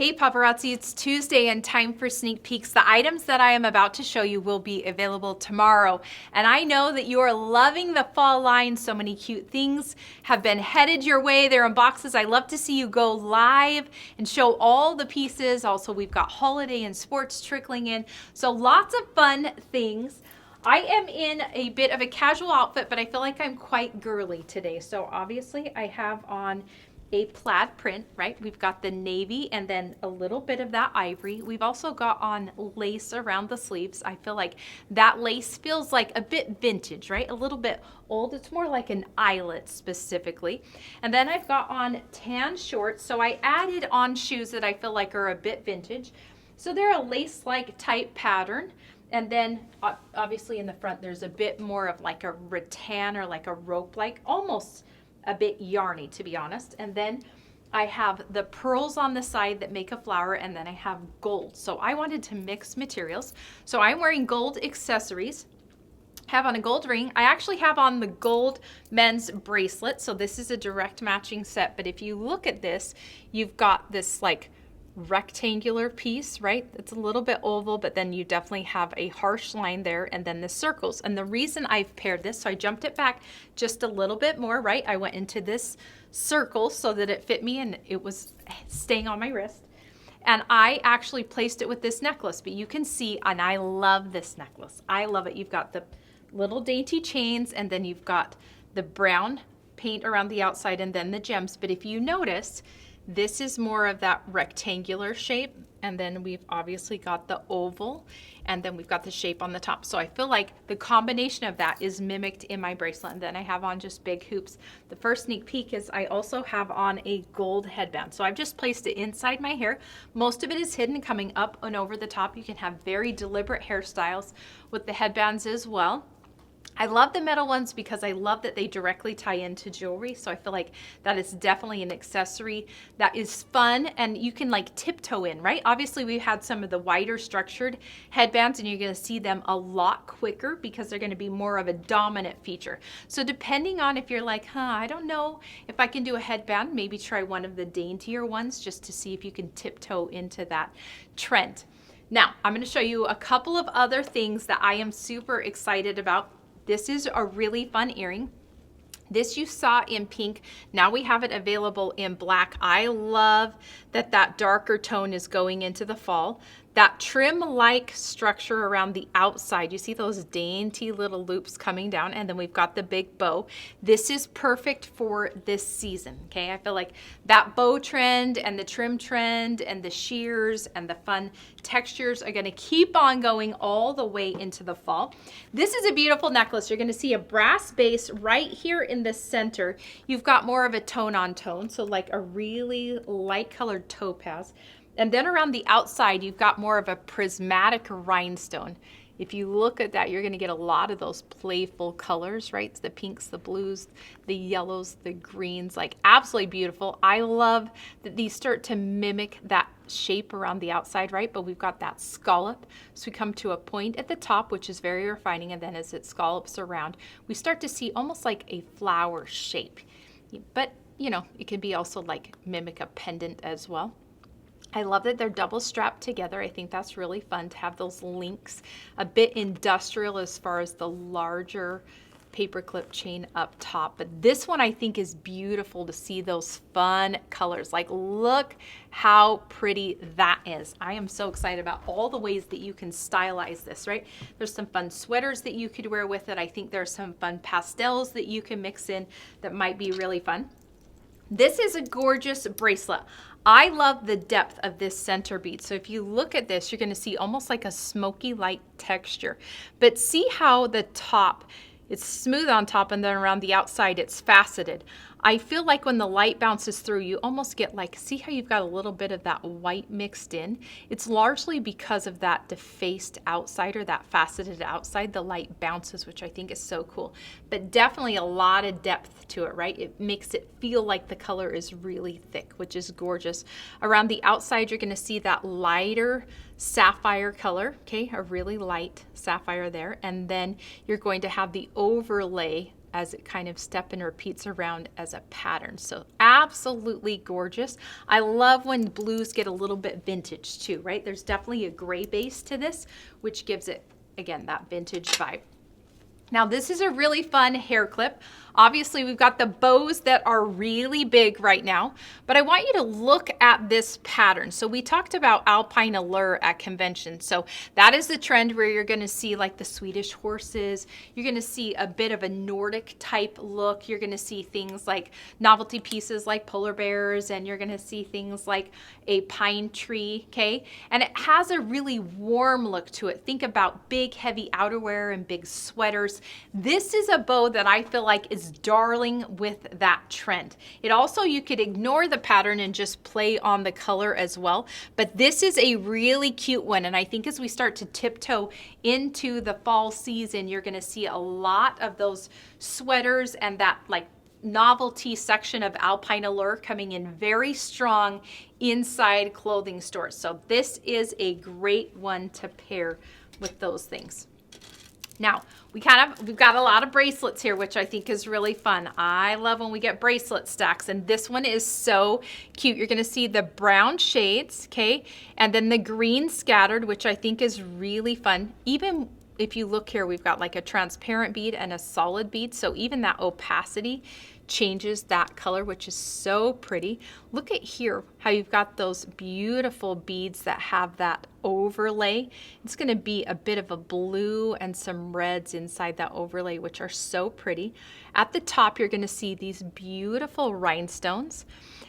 Hey paparazzi, it's Tuesday and time for sneak peeks. The items that I am about to show you will be available tomorrow. And I know that you are loving the fall line. So many cute things have been headed your way. They're in boxes. I love to see you go live and show all the pieces. Also, we've got holiday and sports trickling in. So lots of fun things. I am in a bit of a casual outfit, but I feel like I'm quite girly today. So obviously I have on a plaid print, right? We've got the navy and then a little bit of that ivory. We've also got on lace around the sleeves. I feel like that lace feels like a bit vintage, right? A little bit old. It's more like an eyelet specifically. And then I've got on tan shorts. So I added on shoes that I feel like are a bit vintage. So they're a lace-like type pattern. And then obviously in the front, there's a bit more of like a rattan or like a rope-like, almost a bit yarny, to be honest. And then I have the pearls on the side that make a flower, and then I have gold. So I wanted to mix materials. So I'm wearing gold accessories. Have on a gold ring. I actually have on the gold men's bracelet. So this is a direct matching set. But if you look at this, you've got this like rectangular piece, right? It's a little bit oval, but then you definitely have a harsh line there, and then the circles. And the reason I've paired this, so I jumped it back just a little bit more, right? I went into this circle so that it fit me and it was staying on my wrist. And I actually placed it with this necklace, but you can see, and I love this necklace. I love it. You've got the little dainty chains, and then you've got the brown paint around the outside and then the gems. But if you notice, this is more of that rectangular shape, and then we've obviously got the oval, and then we've got the shape on the top. So I feel like the combination of that is mimicked in my bracelet, and then I have on just big hoops. The first sneak peek is I also have on a gold headband. So I've just placed it inside my hair. Most of it is hidden coming up and over the top. You can have very deliberate hairstyles with the headbands as well. I love the metal ones because I love that they directly tie into jewelry. So I feel like that is definitely an accessory that is fun and you can like tiptoe in, right? Obviously we've had some of the wider structured headbands and you're going to see them a lot quicker because they're going to be more of a dominant feature. So depending on if you're like, I don't know if I can do a headband, maybe try one of the daintier ones just to see if you can tiptoe into that trend. Now, I'm going to show you a couple of other things that I am super excited about. This is a really fun earring. This you saw in pink. Now we have it available in black. I love that that darker tone is going into the fall. That trim-like structure around the outside, you see those dainty little loops coming down, and then we've got the big bow. This is perfect for this season, okay? I feel like that bow trend and the trim trend and the shears and the fun textures are gonna keep on going all the way into the fall. This is a beautiful necklace. You're gonna see a brass base right here in the center. You've got more of a tone on tone, so like a really light colored topaz. And then around the outside, you've got more of a prismatic rhinestone. If you look at that, you're going to get a lot of those playful colors, right? The pinks, the blues, the yellows, the greens, like absolutely beautiful. I love that these start to mimic that shape around the outside, right? But we've got that scallop. So we come to a point at the top, which is very refining. And then as it scallops around, we start to see almost like a flower shape. But, you know, it can be also like mimic a pendant as well. I love that they're double strapped together. I think that's really fun to have those links, a bit industrial as far as the larger paperclip chain up top. But this one I think is beautiful to see those fun colors. Like look how pretty that is. I am so excited about all the ways that you can stylize this, right? There's some fun sweaters that you could wear with it. I think there's some fun pastels that you can mix in that might be really fun. This is a gorgeous bracelet. I love the depth of this center bead. So if you look at this, you're going to see almost like a smoky light texture. But see how the top, it's smooth on top and then around the outside it's faceted. I feel like when the light bounces through, you almost get like, see how you've got a little bit of that white mixed in? It's largely because of that defaced outside or that faceted outside, the light bounces, which I think is so cool. But definitely a lot of depth to it, right? It makes it feel like the color is really thick, which is gorgeous. Around the outside, you're gonna see that lighter sapphire color, okay? A really light sapphire there. And then you're going to have the overlay as it kind of step and repeats around as a pattern. So absolutely gorgeous. I love when blues get a little bit vintage too, right? There's definitely a gray base to this, which gives it, again, that vintage vibe. Now this is a really fun hair clip. Obviously we've got the bows that are really big right now, but I want you to look at this pattern. So we talked about Alpine Allure at convention. So that is the trend where you're gonna see like the Swedish horses, you're gonna see a bit of a Nordic type look, you're gonna see things like novelty pieces like polar bears, and you're gonna see things like a pine tree, okay? And it has a really warm look to it. Think about big heavy outerwear and big sweaters. This is a bow that I feel like is darling with that trend. It also, you could ignore the pattern and just play on the color as well, but this is a really cute one, and I think as we start to tiptoe into the fall season, you're gonna see a lot of those sweaters and that like novelty section of Alpine Allure coming in very strong inside clothing stores. So this is a great one to pair with those things. Now, we've got a lot of bracelets here, which I think is really fun. I love when we get bracelet stacks, and this one is so cute. You're gonna see the brown shades, okay? And then the green scattered, which I think is really fun. Even if you look here, we've got like a transparent bead and a solid bead, so even that opacity changes that color, which is so pretty. Look at here how you've got those beautiful beads that have that overlay. It's going to be a bit of a blue and some reds inside that overlay, which are so pretty. At the top, you're going to see these beautiful rhinestones.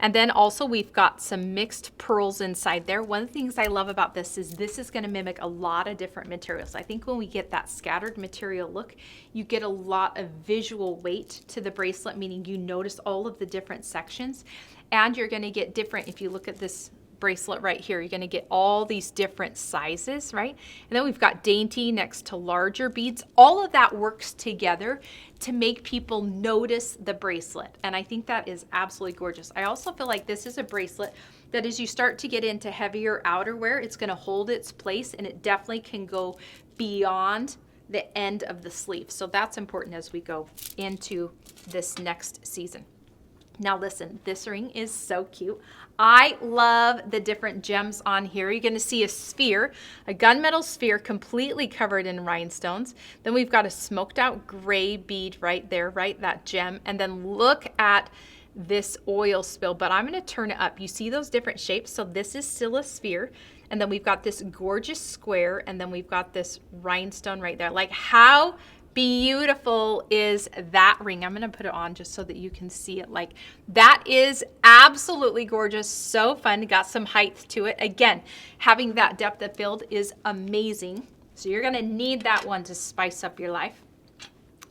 And then also we've got some mixed pearls inside there. One of the things I love about this is going to mimic a lot of different materials. I think when we get that scattered material look, you get a lot of visual weight to the bracelet, meaning you notice all of the different sections, and you're going to get different, if you look at this bracelet right here, you're going to get all these different sizes, right? And then we've got dainty next to larger beads. All of that works together to make people notice the bracelet, and I think that is absolutely gorgeous. I also feel like this is a bracelet that as you start to get into heavier outerwear, it's going to hold its place, and it definitely can go beyond the end of the sleeve. So that's important as we go into this next season. Now listen, this ring is so cute. I love the different gems on here. You're going to see a sphere, a gunmetal sphere completely covered in rhinestones. Then we've got a smoked out gray bead right there, right? That gem. And then look at this oil spill, but I'm going to turn it up. You see those different shapes? So this is still a sphere. And then we've got this gorgeous square, and then we've got this rhinestone right there. Like, how beautiful is that ring? I'm going to put it on just so that you can see it. Like, that is absolutely gorgeous. So fun. Got some height to it. Again, having that depth of field is amazing. So you're going to need that one to spice up your life.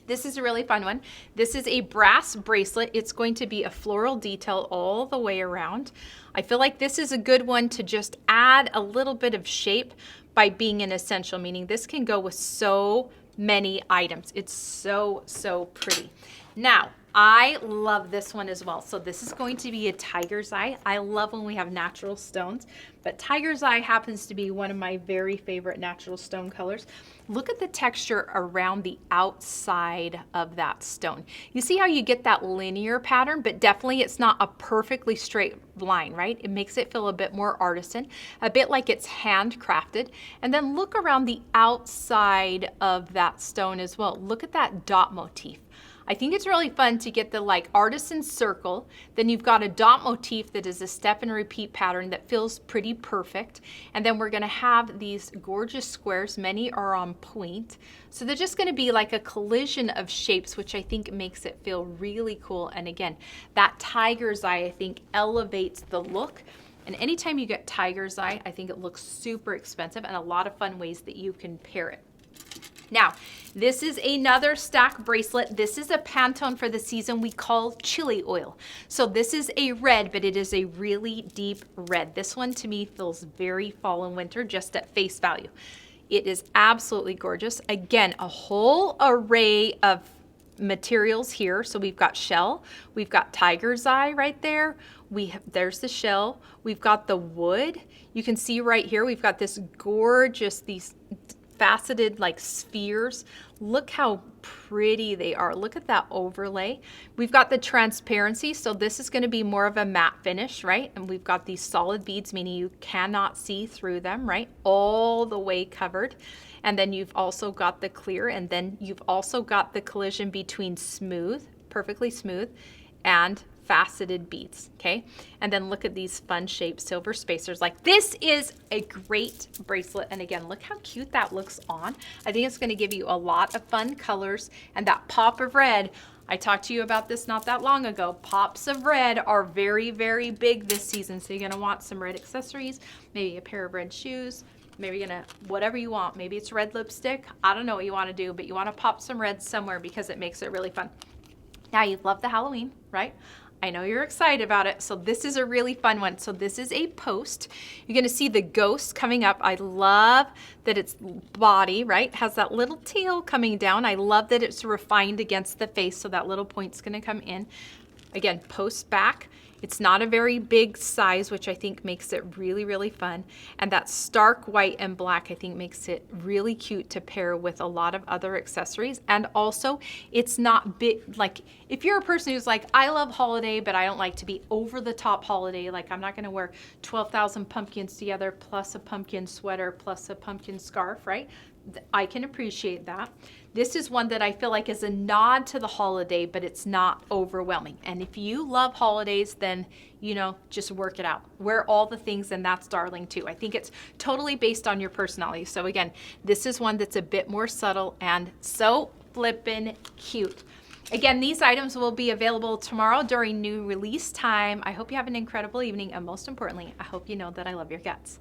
This is a really fun one. This is a brass bracelet. It's going to be a floral detail all the way around. I feel like this is a good one to just add a little bit of shape by being an essential, meaning this can go with so many items. It's so, so pretty. Now, I love this one as well. So this is going to be a tiger's eye. I love when we have natural stones, but tiger's eye happens to be one of my very favorite natural stone colors. Look at the texture around the outside of that stone. You see how you get that linear pattern, but definitely it's not a perfectly straight line, right? It makes it feel a bit more artisan, a bit like it's handcrafted. And then look around the outside of that stone as well. Look at that dot motif. I think it's really fun to get the like artisan circle. Then you've got a dot motif that is a step and repeat pattern that feels pretty perfect. And then we're gonna have these gorgeous squares. Many are on point. So they're just gonna be like a collision of shapes, which I think makes it feel really cool. And again, that tiger's eye, I think, elevates the look. And anytime you get tiger's eye, I think it looks super expensive, and a lot of fun ways that you can pair it. Now, this is another stack bracelet. This is a Pantone for the season we call chili oil. So this is a red, but it is a really deep red. This one to me feels very fall and winter just at face value. It is absolutely gorgeous. Again, a whole array of materials here. So we've got shell, we've got tiger's eye right there. There's the shell. We've got the wood. You can see right here, we've got this gorgeous, these faceted like spheres. Look how pretty they are. Look at that overlay. We've got the transparency, so this is going to be more of a matte finish, right? And we've got these solid beads, meaning you cannot see through them, right? All the way covered. And then you've also got the clear, and then you've also got the collision between smooth, perfectly smooth, and faceted beads, okay? And then look at these fun shaped silver spacers. Like, this is a great bracelet. And again, look how cute that looks on. I think it's going to give you a lot of fun colors, and that pop of red. I talked to you about this not that long ago. Pops of red are very, very big this season. So you're going to want some red accessories, maybe a pair of red shoes, maybe you're gonna, whatever you want. Maybe it's red lipstick. I don't know what you want to do, but you want to pop some red somewhere because it makes it really fun. Now, you love the Halloween, right? I know you're excited about it. So this is a really fun one. So this is a post. You're going to see the ghost coming up. I love that its body, right, has that little tail coming down. I love that it's refined against the face. So that little point's going to come in. Again, post back. It's not a very big size, which I think makes it really, really fun. And that stark white and black, I think, makes it really cute to pair with a lot of other accessories. And also, it's not big. Like, if you're a person who's like, I love holiday, but I don't like to be over the top holiday. Like, I'm not going to wear 12,000 pumpkins together, plus a pumpkin sweater, plus a pumpkin scarf, right? I can appreciate that. This is one that I feel like is a nod to the holiday, but it's not overwhelming. And if you love holidays, then, you know, just work it out. Wear all the things, and that's darling too. I think it's totally based on your personality. So again, this is one that's a bit more subtle and so flippin' cute. Again, these items will be available tomorrow during new release time. I hope you have an incredible evening, and most importantly, I hope you know that I love your guts.